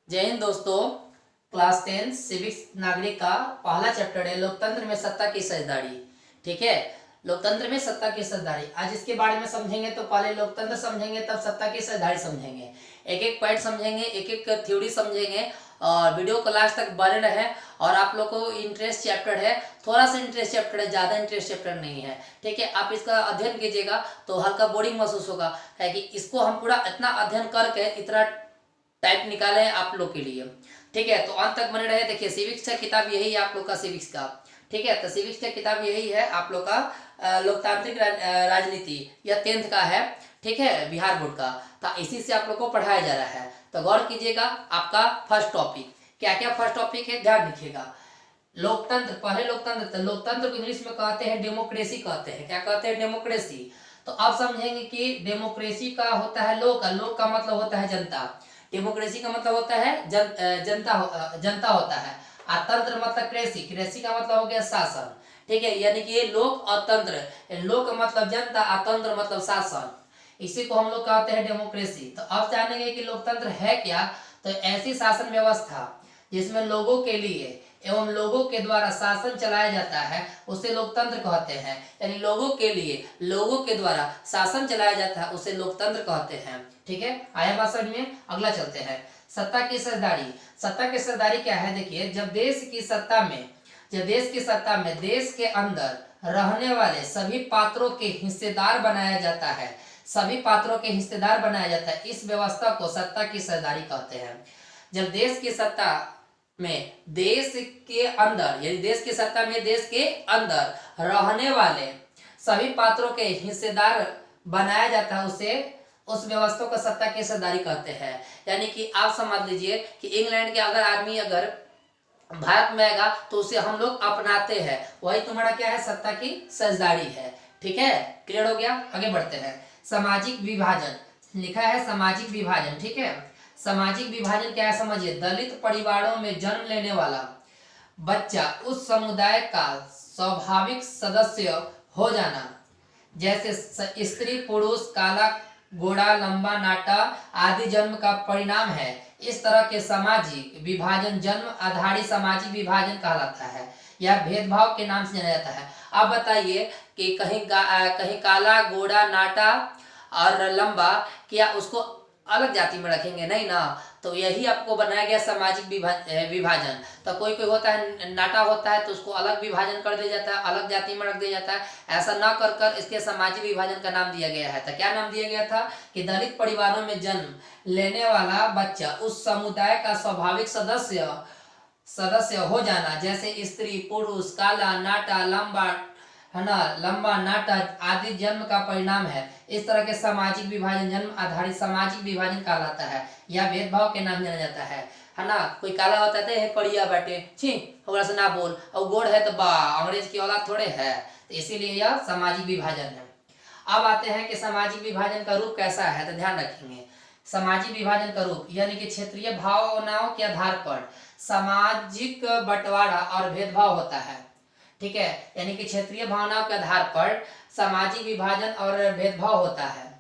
जय हिंद दोस्तों। Class 10 civics नागरिक का पहला चैप्टर है लोकतंत्र में सत्ता की साझेदारी। ठीक है, लोकतंत्र में सत्ता की साझेदारी। आज इसके बारे में समझेंगे तो पहले लोकतंत्र समझेंगे, तब सत्ता की साझेदारी समझेंगे। एक एक पॉइंट समझेंगे, एक एक थ्योरी समझेंगे और वीडियो को लास्ट तक बने रहे। और आप लोग को इंटरेस्ट चैप्टर है, थोड़ा सा इंटरेस्ट चैप्टर है, ज़्यादा इंटरेस्ट चैप्टर नहीं है। ठीक है, आप इसका अध्ययन कीजिएगा तो हल्का बोरिंग महसूस होगा, है कि इसको हम पूरा इतना अध्ययन करके इतना टाइप निकाले हैं आप लोग के लिए। ठीक है, तो अंत तक बने रहे। देखिए, सिविक्स का किताब यही है आप लोग का, सिविक्स का। ठीक है, तो सिविक्स का किताब यही है आप लोग का, लोकतांत्रिक राजनीति, यह 10th का है। ठीक है, बिहार बोर्ड का। तो इसी से आप लोग को पढ़ाया जा रहा है, तो गौर कीजिएगा। आपका फर्स्ट टॉपिक क्या क्या फर्स्ट टॉपिक है, ध्यान रखिएगा। लोकतंत्र, पहले लोकतंत्र, तो लोकतंत्र को इंग्लिश में कहते हैं डेमोक्रेसी कहते हैं। क्या कहते हैं? डेमोक्रेसी। तो आप समझेंगे कि डेमोक्रेसी का होता है लोक, लोक का मतलब होता है जनता। डेमोक्रेसी का मतलब होता है जनता होता है। और तंत्र मतलब कृषि, कृषि का मतलब हो गया शासन। ठीक है, यानी कि लोक और तंत्र, लोक मतलब जनता और तंत्र मतलब शासन, इसी को हम लोग कहते हैं डेमोक्रेसी। तो अब जानेंगे कि लोकतंत्र है क्या। तो ऐसी शासन व्यवस्था जिसमें लोगों के लिए एवं लोगों के द्वारा शासन चलाया जाता है, उसे लोकतंत्र कहते हैं। यानी लोगों के लिए लोगों के द्वारा शासन चलाया जाता है, उसे लोकतंत्र कहते हैं। ठीक है, आया बात समझ में? अगला चलते हैं, सत्ता की साझेदारी। सत्ता की साझेदारी क्या है? देखिए, जब देश की सत्ता में देश के अंदर रहने वाले सभी पात्रों के हिस्सेदार बनाया जाता है, सभी पात्रों के हिस्सेदार बनाया जाता है, इस व्यवस्था को सत्ता की साझेदारी कहते हैं। जब देश की सत्ता में देश के अंदर, यानी देश की सत्ता में देश के अंदर रहने वाले सभी पात्रों के हिस्सेदार बनाया जाता है, उस व्यवस्था को सत्ता की साझेदारी कहते हैं। यानी कि आप समझ लीजिए कि इंग्लैंड के अगर आदमी अगर भारत में आएगा तो उसे हम लोग अपनाते हैं, वही तुम्हारा क्या है? सत्ता की साझेदारी है। ठीक है, क्लियर हो गया? आगे बढ़ते हैं। सामाजिक विभाजन लिखा है, सामाजिक विभाजन। ठीक है, सामाजिक विभाजन क्या है समझिए। दलित परिवारों में जन्म लेने वाला बच्चा उस समुदाय का स्वाभाविक सदस्य हो जाना, जैसे स्त्री पुरुष, काला गोरा, लंबा नाटा आदि जन्म का परिणाम है। इस तरह के सामाजिक विभाजन जन्म आधारित सामाजिक विभाजन कहलाता है, यह भेदभाव के नाम से जाना जाता है। अब बताइए कि कहीं काला गोरा नाटा और लंबा, क्या उसको अलग जाति में रखेंगे? नहीं ना। तो यही आपको बनाया गया सामाजिक विभाजन। तो कोई कोई होता है नाटा होता है तो उसको अलग विभाजन कर दिया जाता है, अलग जाति में रख दिया जाता है। ऐसा ना कर कर इसके सामाजिक विभाजन का नाम दिया गया है। तो क्या नाम दिया गया था कि दलित परिवारों में जन्म लेने वाला बच्चा उस समुदाय का स्वाभाविक सदस्य हो जाना, जैसे स्त्री पुरुष, काला नाटा लंबा, है ना, लंबा नाटा आदि जन्म का परिणाम है। इस तरह के सामाजिक विभाजन जन्म आधारित सामाजिक विभाजन कहलाता है, यह भेदभाव के नाम जाना जाता है ना। कोई काला होता है करिया बाटे, छी ओकरा से ना बोल, और गोड़ है तो बा अंग्रेज की औलाद थोड़े है, तो इसीलिए यह सामाजिक विभाजन है। अब आते हैं कि सामाजिक विभाजन का रूप कैसा है, तो ध्यान रखेंगे। सामाजिक विभाजन का रूप यानी कि क्षेत्रीय भावनाओं के आधार पर सामाजिक बंटवारा और भेदभाव होता है। ठीक है, यानी कि क्षेत्रीय भावनाओं के आधार पर सामाजिक विभाजन और भेदभाव होता है।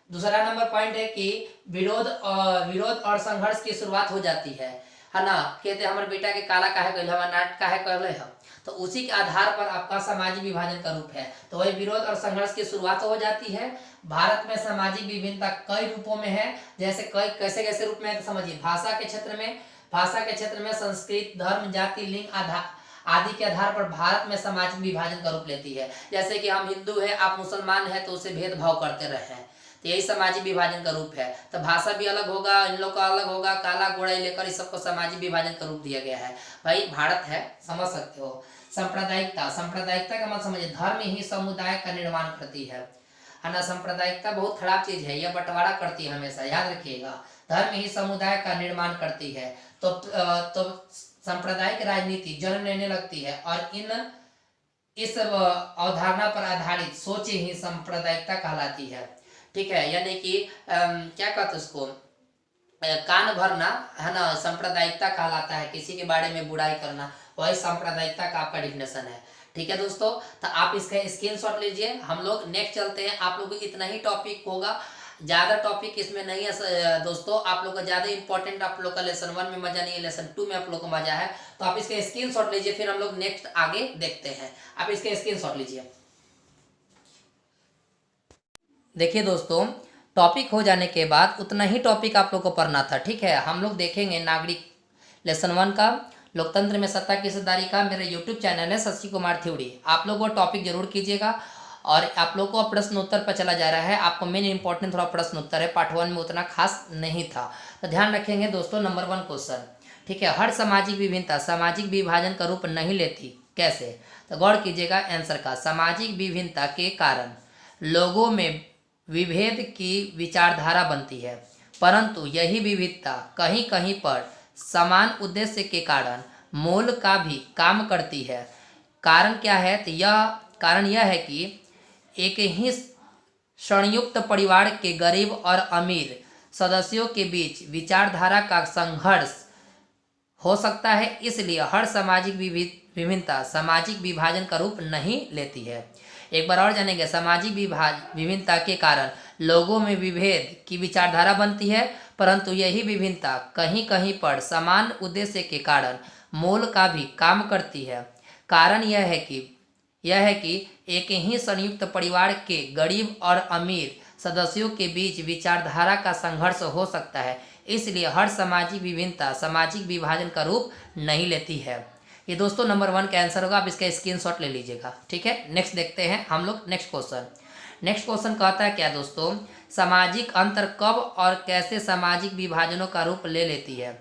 दूसरा नंबर पॉइंट है कि विरोध और संघर्ष की शुरुआत हो जाती है ना। कहते हमारे बेटा के काला काहे कहले, हमारे नाट काहे कहले हम, तो उसी के आधार पर आपका सामाजिक विभाजन का रूप है। तो वही विरोध और संघर्ष की शुरुआत हो जाती है। भारत में सामाजिक विभिन्नता कई रूपों में है, जैसे कैसे कैसे रूप में है, तो समझिए। भाषा के क्षेत्र में संस्कृत, धर्म, जाति, लिंग आदि के आधार पर भारत में सामाजिक विभाजन का रूप लेती है। जैसे कि हम हिंदू है, आप मुसलमान है, तो उसे भेदभाव करते रहे हैं, तो यही सामाजिक विभाजन का रूप है। तो भाषा भी अलग होगा, इन लोग का अलग होगा, काला गोरा लेकर इस सबको सामाजिक विभाजन का रूप दिया गया है। भाई भारत है, समझ सकते हो। सांप्रदायिकता का मतलब समझिए, धर्म ही समुदाय का निर्माण करती है ना। सांप्रदायिकता बहुत खराब चीज है, यह बंटवारा करती है, हमेशा याद रखिएगा। धर्म ही समुदाय का निर्माण करती है। तो सांप्रदायिक राजनीति जन्म लेने लगती है और इस अवधारणा पर आधारित सोच ही सांप्रदायिकता कहलाती है। ठीक है, यानी कि क्या कहते उसको, कान भरना, है ना, सांप्रदायिकता कहलाता है। किसी के बारे में बुराई करना, वही सांप्रदायिकता का आपका डिफिनेशन है। ठीक है दोस्तों, तो आप इसका स्क्रीनशॉट लीजिए। हम लोग नेक्स्ट चलते हैं। आप लोग को इतना ही टॉपिक होगा, ज़्यादा टॉपिक इसमें नहीं है दोस्तों, आप लोग का ज़्यादा इंपॉर्टेंट आप लोग का लेसन 1 में मजा नहीं है, लेसन 2 में आप लोग को मजा है। तो आप इसका स्क्रीनशॉट लीजिए, फिर हम लोग नेक्स्ट आगे देखते हैं। आप इसका स्क्रीनशॉट लीजिए। देखिए दोस्तों, टॉपिक हो जाने के बाद उतना ही टॉपिक आप लोग को पढ़ना था, ठीक है। हम लोग देखेंगे नागरिक लेसन 1 का लोकतंत्र में सत्ता की हिस्सेदारी का। मेरा यूट्यूब चैनल है शशि कुमार थ्योरी, आप लोग वो टॉपिक जरूर कीजिएगा। और आप लोग को प्रश्न उत्तर पर चला जा रहा है, आपको मेन इंपॉर्टेंट थोड़ा प्रश्न उत्तर है, पार्ट 1 में उतना खास नहीं था, तो ध्यान रखेंगे दोस्तों। नंबर 1 क्वेश्चन, ठीक है। हर सामाजिक विभिन्नता सामाजिक विभाजन का रूप नहीं लेती, कैसे? तो गौर कीजिएगा आंसर का। सामाजिक विभिन्नता के कारण लोगों में विभेद की विचारधारा बनती है, परंतु यही विविधता कहीं कहीं पर समान उद्देश्य के कारण मूल का भी काम करती है। कारण क्या है? तो कारण यह है कि एक ही संयुक्त परिवार के गरीब और अमीर सदस्यों के बीच विचारधारा का संघर्ष हो सकता है, इसलिए हर सामाजिक विभिन्नता सामाजिक विभाजन का रूप नहीं लेती है। एक बार और जानेंगे, सामाजिक विभिन्नता के कारण लोगों में विभेद की विचारधारा बनती है, परंतु यही विभिन्नता कहीं कहीं पर समान उद्देश्य के कारण मूल का भी काम करती है। कारण यह है कि एक ही संयुक्त परिवार के गरीब और अमीर सदस्यों के बीच विचारधारा का संघर्ष हो सकता है, इसलिए हर सामाजिक विभिन्नता सामाजिक विभाजन का रूप नहीं लेती है। ये दोस्तों नंबर 1 का आंसर होगा, आप इसका स्क्रीनशॉट ले लीजिएगा, ठीक है। नेक्स्ट देखते हैं हम लोग नेक्स्ट क्वेश्चन। नेक्स्ट क्वेश्चन कहता है क्या दोस्तों? सामाजिक अंतर कब और कैसे सामाजिक विभाजनों का रूप ले लेती है,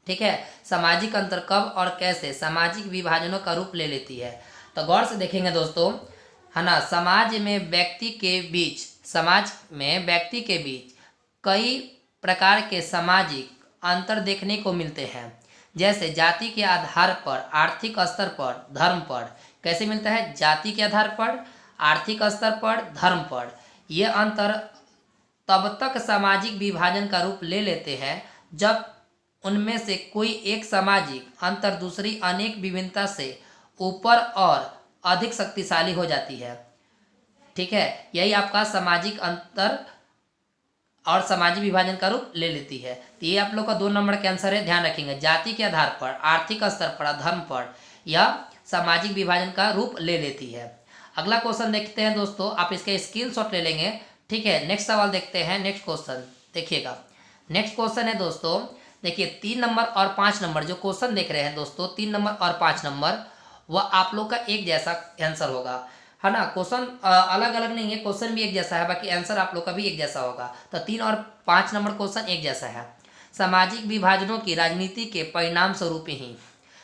ठीक है। सामाजिक अंतर कब और कैसे सामाजिक विभाजनों का रूप ले लेती है, तो गौर से देखेंगे दोस्तों, है ना। समाज में व्यक्ति के बीच कई प्रकार के सामाजिक अंतर देखने को मिलते हैं, जैसे जाति के आधार पर, आर्थिक स्तर पर, धर्म पर। कैसे मिलता है? जाति के आधार पर, आर्थिक स्तर पर, धर्म पर। ये अंतर तब तक सामाजिक विभाजन का रूप ले लेते हैं जब उनमें से कोई एक सामाजिक अंतर दूसरी अनेक विभिन्नता से ऊपर और अधिक शक्तिशाली हो जाती है, ठीक है। यही आपका सामाजिक अंतर और सामाजिक विभाजन का रूप ले लेती है। तो ये आप लोग का 2 नंबर का आंसर है, ध्यान रखेंगे। जाति के आधार पर, आर्थिक स्तर पर, धर्म पर यह सामाजिक विभाजन का रूप ले लेती है। अगला क्वेश्चन देखते हैं दोस्तों, आप इसके स्क्रीनशॉट ले लेंगे, ठीक है। नेक्स्ट सवाल देखते हैं, नेक्स्ट क्वेश्चन देखिएगा। नेक्स्ट क्वेश्चन है दोस्तों, देखिए 3 नंबर और 5 नंबर जो क्वेश्चन देख रहे हैं दोस्तों, 3 नंबर और 5 नंबर, वह आप लोग का एक जैसा आंसर होगा, है ना। क्वेश्चन अलग अलग नहीं है, क्वेश्चन भी एक जैसा है, बाकी आंसर आप लोग का भी एक जैसा होगा। तो 3 और 5 नंबर क्वेश्चन एक जैसा है। सामाजिक विभाजनों की राजनीति के परिणाम स्वरूप ही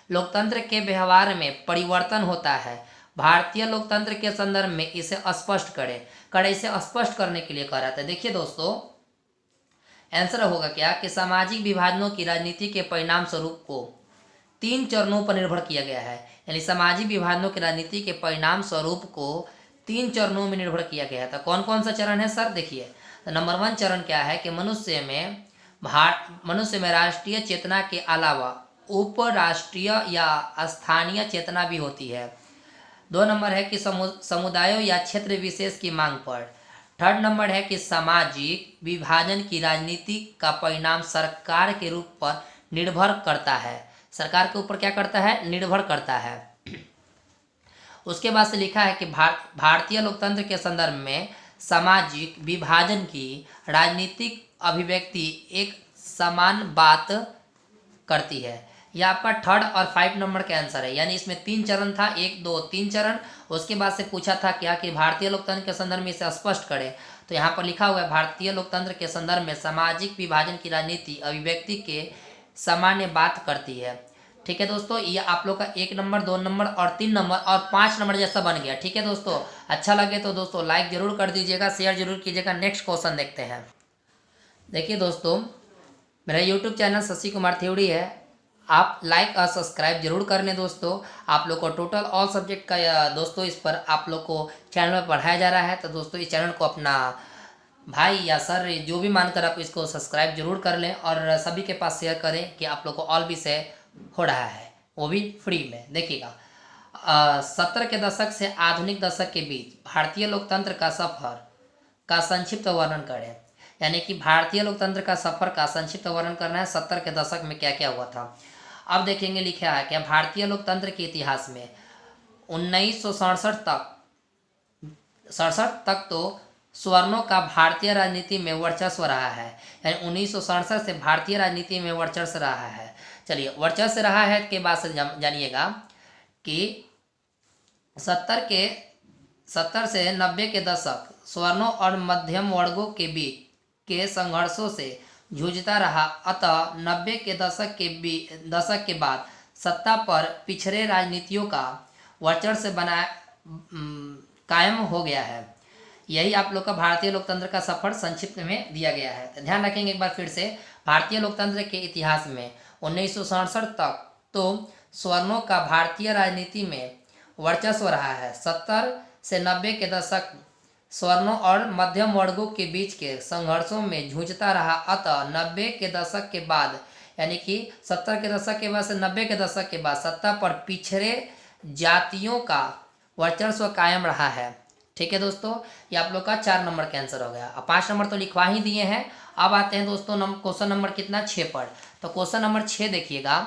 लोकतंत्र के व्यवहार में परिवर्तन होता है। भारतीय लोकतंत्र के संदर्भ में इसे स्पष्ट करें। इसे स्पष्ट करने के लिए कह रहा था। देखिए दोस्तों, आंसर होगा क्या कि सामाजिक विभाजनों की राजनीति के परिणाम स्वरूप को 3 चरणों पर निर्भर किया गया है। यानी सामाजिक विभाजनों की राजनीति के परिणाम स्वरूप को 3 चरणों में निर्भर किया गया था। कौन कौन सा चरण है सर? देखिए, तो नंबर 1 चरण क्या है कि मनुष्य में राष्ट्रीय चेतना के अलावा उपराष्ट्रीय या स्थानीय चेतना भी होती है। 2 नंबर है कि समुदायों या क्षेत्र विशेष की मांग पर। 3rd नंबर है कि सामाजिक विभाजन की राजनीति का परिणाम सरकार के रूप पर निर्भर करता है। सरकार के ऊपर क्या करता है? निर्भर करता है। उसके बाद से लिखा है कि भारतीय लोकतंत्र के संदर्भ में सामाजिक विभाजन की राजनीतिक अभिव्यक्ति एक समान बात करती है। यह आपका 3rd और 5 नंबर का आंसर है। यानी इसमें 3 चरण था, 1 2 3 चरण। उसके बाद से पूछा था क्या कि भारतीय लोकतंत्र के संदर्भ में इसे स्पष्ट करें, तो यहाँ पर लिखा हुआ है भारतीय लोकतंत्र के संदर्भ में सामाजिक विभाजन की राजनीति अभिव्यक्ति के सामान्य बात करती है। ठीक है दोस्तों, ये आप लोग का 1 नंबर 2 नंबर और 3 नंबर और 5 नंबर जैसा बन गया। ठीक है दोस्तों, अच्छा लगे तो दोस्तों लाइक जरूर कर दीजिएगा, शेयर जरूर कीजिएगा। नेक्स्ट क्वेश्चन देखते हैं। देखिए दोस्तों, मेरा YouTube channel Shashi Kumar theory है, आप लाइक और सब्सक्राइब जरूर कर लें दोस्तों। आप लोग को टोटल ऑल सब्जेक्ट का दोस्तों इस पर आप लोग को चैनल में पढ़ाया जा रहा है। तो दोस्तों इस चैनल को अपना भाई या सर जो भी मानकर आप इसको सब्सक्राइब जरूर कर लें और सभी के पास शेयर करें कि आप लोग को ऑल विषय हो रहा है, वो भी फ्री में। देखिएगा, 70 के दशक से आधुनिक दशक के बीच भारतीय लोकतंत्र का सफर का संक्षिप्त वर्णन करें। यानी कि भारतीय लोकतंत्र का सफर का संक्षिप्त वर्णन करना है। 70 के दशक में क्या क्या हुआ था। अब देखेंगे लिखा है क्या, भारतीय लोकतंत्र के इतिहास में 1967 तक तो सवर्णों का भारतीय राजनीति में वर्चस्व रहा है। यानी 1967 से भारतीय राजनीति में वर्चस्व रहा है। चलिए, वर्चस्व रहा है के बाद से जानिएगा कि 70 से 90 के दशक सवर्णों और मध्यम वर्गों के बीच के संघर्षों से जूझता रहा। अतः 90 के दशक के बाद सत्ता पर पिछड़े राजनीतियों का वर्चस्व कायम हो गया है। यही आप लोग का भारतीय लोकतंत्र का सफर संक्षिप्त में दिया गया है। तो ध्यान रखेंगे एक बार फिर से, भारतीय लोकतंत्र के इतिहास में 1967 तक तो सवर्णों का भारतीय राजनीति में वर्चस्व रहा है। 70 से 90 के दशक सवर्णों और मध्यम वर्गों के बीच के संघर्षों में जूझता रहा। अतः 90 के दशक के बाद, यानी कि 70 के दशक के बाद से 90 के दशक के बाद सत्ता पर पिछड़े जातियों का वर्चस्व कायम रहा है। ठीक है दोस्तों, ये आप लोग का 4 नंबर का आंसर हो गया। अब 5 नंबर तो लिखवा ही दिए हैं। अब आते हैं दोस्तों क्वेश्चन नंबर कितना, 6 पर। तो क्वेश्चन नंबर 6 देखिएगा।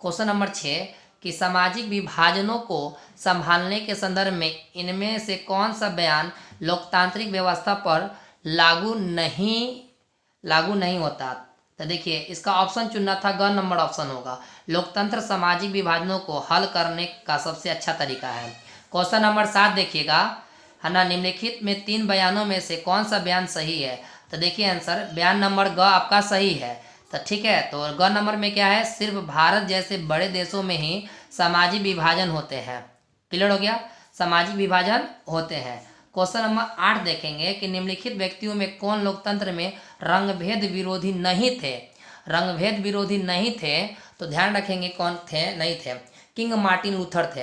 क्वेश्चन नंबर 6 कि सामाजिक विभाजनों को संभालने के संदर्भ में इनमें से कौन सा बयान लोकतांत्रिक व्यवस्था पर लागू नहीं होता। तो देखिए, इसका ऑप्शन चुनना था, ग नंबर ऑप्शन होगा। लोकतंत्र सामाजिक विभाजनों को हल करने का सबसे अच्छा तरीका है। क्वेश्चन नंबर 7 देखिएगा, है ना, निम्नलिखित में 3 बयानों में से कौन सा बयान सही है। तो देखिए आंसर, बयान नंबर ग आपका सही है। तो ठीक है, तो ग नंबर में क्या है, सिर्फ भारत जैसे बड़े देशों में ही सामाजिक विभाजन होते हैं। क्लियर हो गया, सामाजिक विभाजन होते हैं। क्वेश्चन नंबर 8 देखेंगे कि निम्नलिखित व्यक्तियों में कौन लोकतंत्र में रंगभेद विरोधी नहीं थे। रंगभेद विरोधी नहीं थे, तो ध्यान रखेंगे कौन थे, नहीं थे। किंग मार्टिन लूथर थे,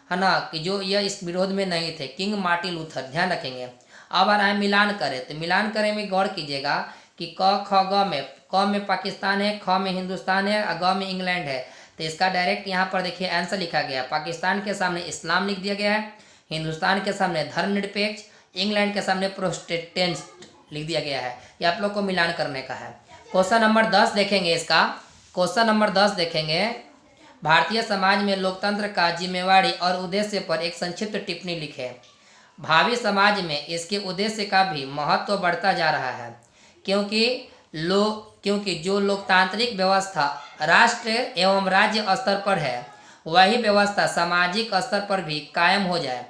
है ना, कि जो यह इस विरोध में नहीं थे, किंग मार्टिन लूथर, ध्यान रखेंगे। अब आ रहा है मिलान करें। तो मिलान करें में गौर कीजिएगा कि क ख ग में, क में पाकिस्तान है, ख में हिंदुस्तान है और ग में इंग्लैंड है। तो इसका डायरेक्ट यहाँ पर देखिए आंसर लिखा गया। पाकिस्तान के सामने इस्लाम लिख दिया गया है, हिंदुस्तान के सामने धर्मनिरपेक्ष, इंग्लैंड के सामने प्रोटेस्टेंट लिख दिया गया है। ये आप लोग को मिलान करने का है। क्वेश्चन नंबर 10 देखेंगे इसका। क्वेश्चन नंबर 10 देखेंगे, भारतीय समाज में लोकतंत्र का जिम्मेवारी और उद्देश्य पर एक संक्षिप्त टिप्पणी लिखें। भावी समाज में इसके उद्देश्य का भी महत्व बढ़ता जा रहा है, क्योंकि जो लोकतांत्रिक व्यवस्था राष्ट्र एवं राज्य स्तर पर है, वही व्यवस्था सामाजिक स्तर पर भी कायम हो जाए।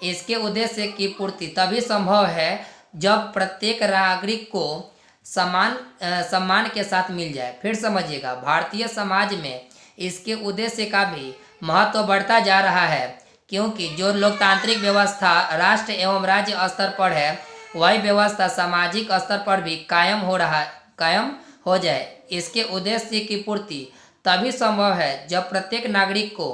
इसके उद्देश्य की पूर्ति तभी संभव है जब प्रत्येक नागरिक को सम्मान के साथ मिल जाए। फिर समझिएगा, भारतीय समाज में इसके उद्देश्य का भी महत्व बढ़ता जा रहा है, क्योंकि जो लोकतांत्रिक व्यवस्था राष्ट्र एवं राज्य स्तर पर है, वही व्यवस्था सामाजिक स्तर पर भी कायम हो जाए। इसके उद्देश्य की पूर्ति तभी संभव है जब प्रत्येक नागरिक को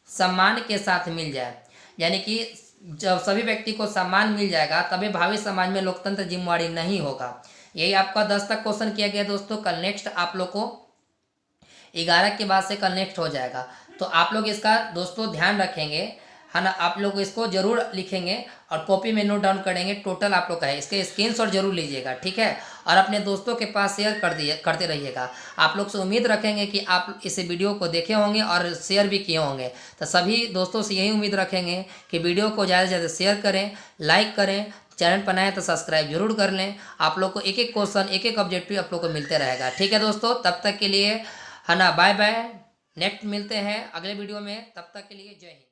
सम्मान के साथ मिल जाए। यानी कि जब सभी व्यक्ति को सम्मान मिल जाएगा, तभी भावी समाज में लोकतंत्र जिम्मेवारी नहीं होगा। यही आपका 10 तक क्वेश्चन किया गया दोस्तों। कल नेक्स्ट आप लोग को 11 के बाद से कल नेक्स्ट हो जाएगा। तो आप लोग इसका दोस्तों ध्यान रखेंगे, है ना, आप लोग इसको जरूर लिखेंगे और कॉपी में नोट डाउन करेंगे। टोटल आप लोग का है, इसके स्क्रीनशॉट जरूर लीजिएगा, ठीक है, और अपने दोस्तों के पास शेयर करते रहिएगा। आप लोग से उम्मीद रखेंगे कि आप इस वीडियो को देखे होंगे और शेयर भी किए होंगे। तो सभी दोस्तों से यही उम्मीद रखेंगे कि वीडियो को ज़्यादा से ज़्यादा शेयर करें, लाइक करें, चैनल पर नए तो सब्सक्राइब जरूर कर लें। आप लोग को एक एक क्वेश्चन, एक एक ऑब्जेक्टिव आप लोग को मिलते रहेगा। ठीक है दोस्तों, तब तक के लिए, है ना, बाय बाय। नेक्स्ट मिलते हैं अगले वीडियो में, तब तक के लिए जय हिंद।